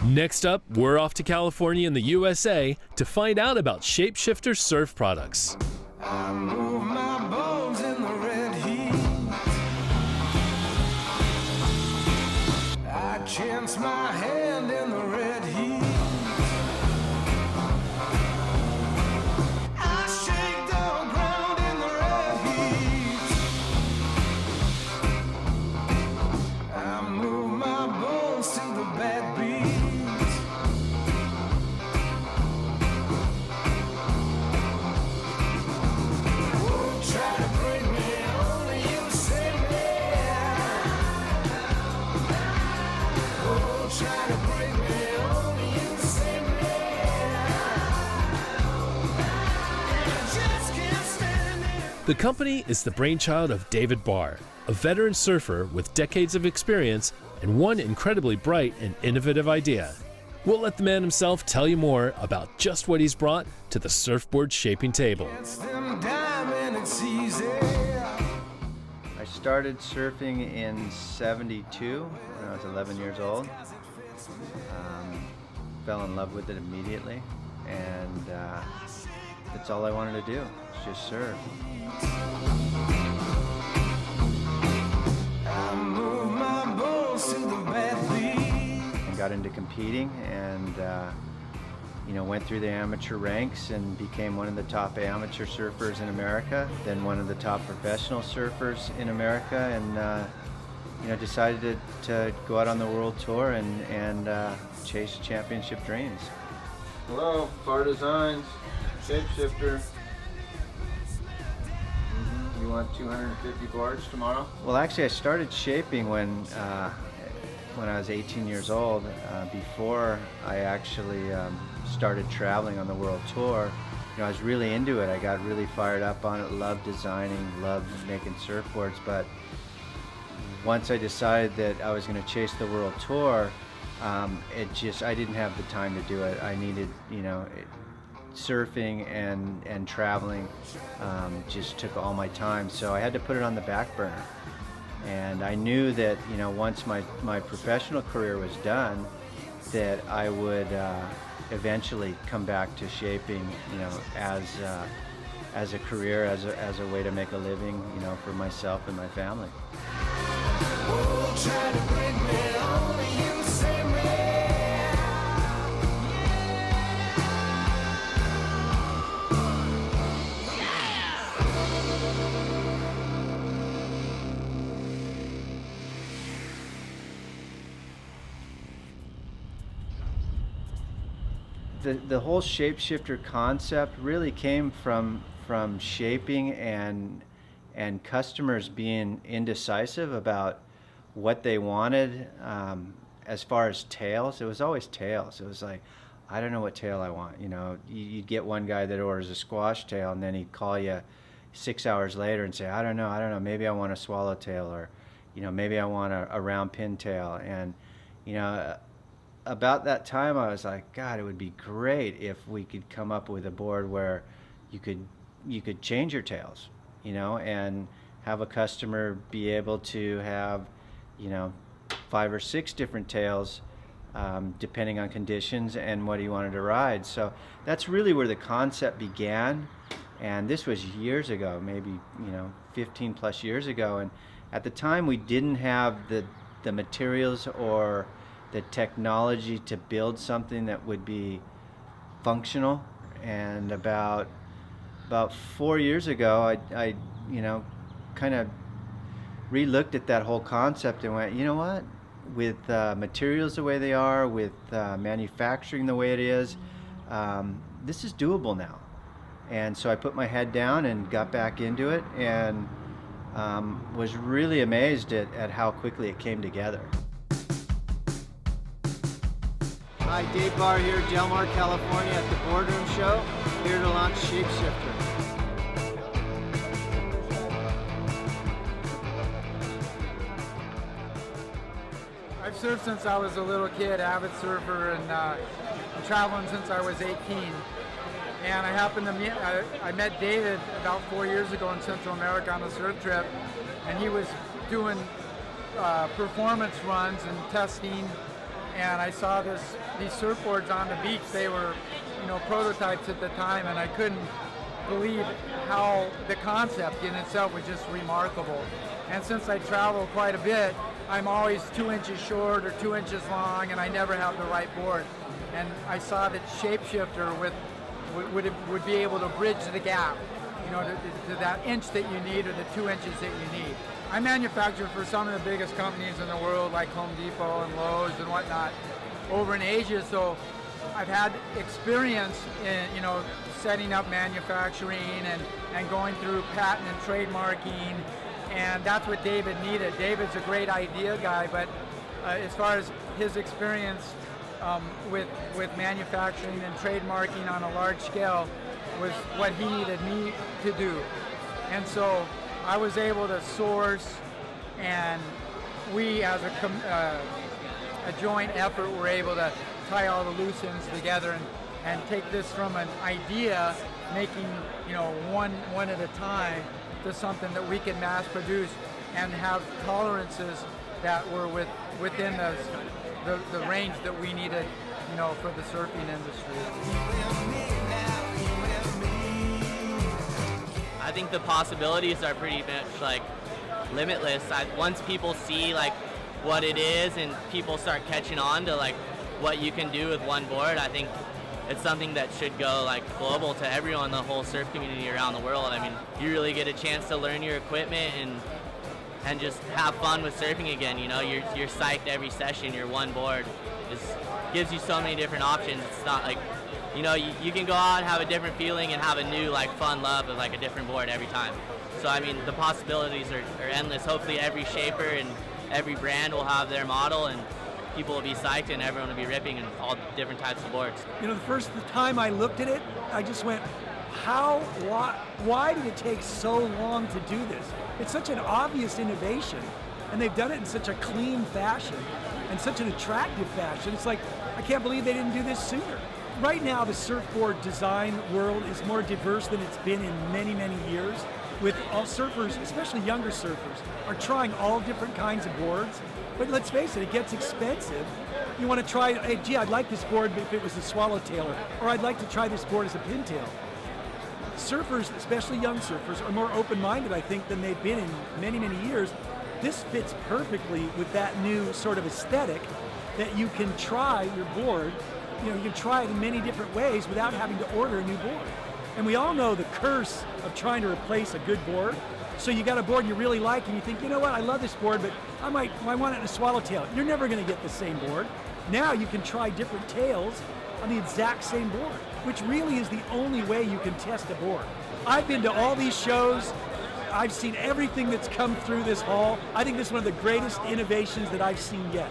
Next up, we're off to California in the USA to find out about Shapeshifter surf products. I move my bones in the red heat. I chance my hand in the red heat. I shake the ground in the red heat. I move my bones to the bad beat. The company is the brainchild of David Barr, a veteran surfer with decades of experience and one incredibly bright and innovative idea. We'll let the man himself tell you more about just what he's brought to the surfboard shaping table. I started surfing in '72 when I was 11 years old. Fell in love with it immediately, and that's all I wanted to do, just surf. And got into competing, and went through the amateur ranks and became one of the top amateur surfers in America, then one of the top professional surfers in America, and decided to go out on the world tour and chase championship dreams. Hello, Barr Designs, Shapeshifter. You want 250 boards tomorrow? Well, actually, I started shaping when I was 18 years old. Before I actually started traveling on the world tour, I was really into it. I got really fired up on it. Loved designing, loved making surfboards. But once I decided that I was going to chase the world tour, I didn't have the time to do it. I needed, surfing and traveling just took all my time, so I had to put it on the back burner. And I knew that once my professional career was done, that I would eventually come back to shaping, as a career, as a way to make a living, for myself and my family. Try to break me, only you save me. The whole Shapeshifter concept really came from shaping and customers being indecisive about what they wanted. As far as tails, it was always tails. It was like, I don't know what tail I want. You'd get one guy that orders a squash tail, and then he'd call you 6 hours later and say, I don't know, maybe I want a swallowtail, or maybe I want a round pintail. And about that time, I was like, God, it would be great if we could come up with a board where you could change your tails, and have a customer be able to have 5 or 6 different tails, depending on conditions and what he wanted to ride. So that's really where the concept began, and this was years ago, maybe 15 plus years ago. And at the time, we didn't have the materials or the technology to build something that would be functional. And about 4 years ago, I kind of re-looked at that whole concept and went, what? With materials the way they are, with manufacturing the way it is, this is doable now. And so I put my head down and got back into it, and was really amazed at how quickly it came together. Hi, Dave Barr here, Del Mar, California at the Boardroom Show, here to launch Shapeshifter. I've surfed since I was a little kid, avid surfer, and traveling since I was 18. And I happened to meet, I met David about 4 years ago in Central America on a surf trip, and he was doing performance runs and testing, and I saw this these surfboards on the beach. They were, prototypes at the time, and I couldn't believe how the concept in itself was just remarkable. And since I travel quite a bit, I'm always 2 inches short or 2 inches long, and I never have the right board. And I saw that Shapeshifter would be able to bridge the gap, to that inch that you need or the 2 inches that you need. I manufacture for some of the biggest companies in the world, like Home Depot and Lowe's and whatnot, over in Asia. So I've had experience in, setting up manufacturing and going through patent and trademarking, and that's what David needed. David's a great idea guy, but as far as his experience with manufacturing and trademarking on a large scale was what he needed me to do. And so I was able to source, and we as a joint effort were able to tie all the loose ends together and take this from an idea, making one at a time, to something that we can mass produce and have tolerances that were within the range that we needed, for the surfing industry. I think the possibilities are pretty much like limitless. Once people see like what it is and people start catching on to like what you can do with one board, I think it's something that should go like global to everyone, the whole surf community around the world. I mean, you really get a chance to learn your equipment and just have fun with surfing again. You're psyched every session. Your one board gives you so many different options. It's not like, you can go out and have a different feeling and have a new like fun love of like a different board every time. So I mean, the possibilities are endless. Hopefully every shaper and every brand will have their model, and people will be psyched and everyone will be ripping in all different types of boards. The time I looked at it, I just went, why did it take so long to do this? It's such an obvious innovation, and they've done it in such a clean fashion and such an attractive fashion. It's like, I can't believe they didn't do this sooner. Right now, the surfboard design world is more diverse than it's been in many, many years. With all surfers, especially younger surfers, are trying all different kinds of boards. But let's face it gets expensive. You want to try, hey, gee, I'd like this board if it was a swallowtail, or I'd like to try this board as a pintail. Surfers, especially young surfers, are more open-minded, I think, than they've been in many, many years. This fits perfectly with that new sort of aesthetic that you can try your board. You can try it in many different ways without having to order a new board. And we all know the curse of trying to replace a good board. So you got a board you really like and you think, you know what, I love this board, but I want it in a swallowtail. You're never going to get the same board. Now you can try different tails on the exact same board, which really is the only way you can test a board. I've been to all these shows. I've seen everything that's come through this hall. I think this is one of the greatest innovations that I've seen yet.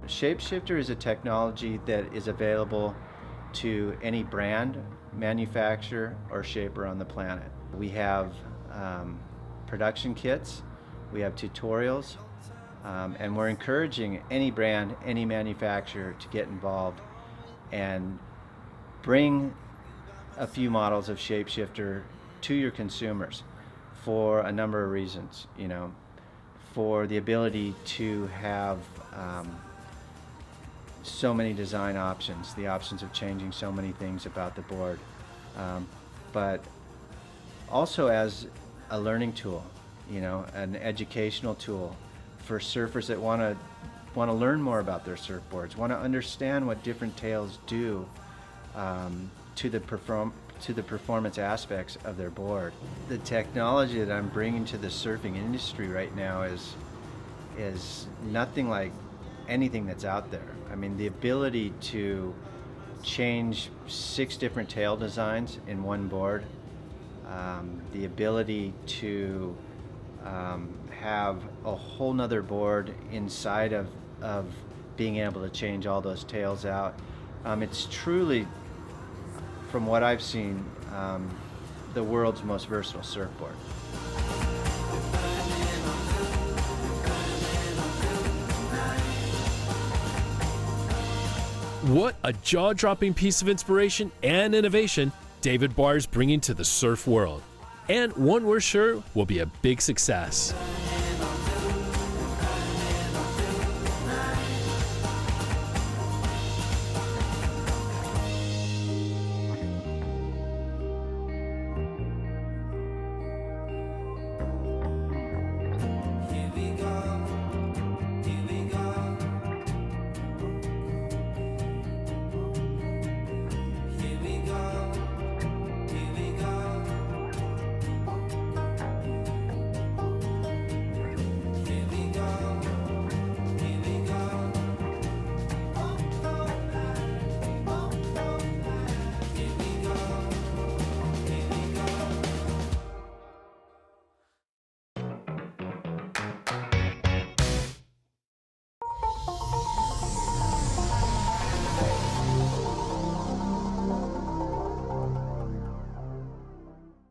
Shapeshifter is a technology that is available to any brand, manufacturer, or shaper on the planet. We have production kits, we have tutorials, and we're encouraging any brand, any manufacturer to get involved and bring a few models of Shapeshifter to your consumers for a number of reasons. For the ability to have so many design options, the options of changing so many things about the board, but also as a learning tool, an educational tool for surfers that want to learn more about their surfboards, want to understand what different tails do to the performance aspects of their board. The technology that I'm bringing to the surfing industry right now is nothing like anything that's out there. I mean, the ability to change 6 different tail designs in one board, the ability to have a whole nother board inside of being able to change all those tails out. It's truly, from what I've seen, the world's most versatile surfboard. What a jaw-dropping piece of inspiration and innovation David Barr is bringing to the surf world. and one we're sure will be a big success.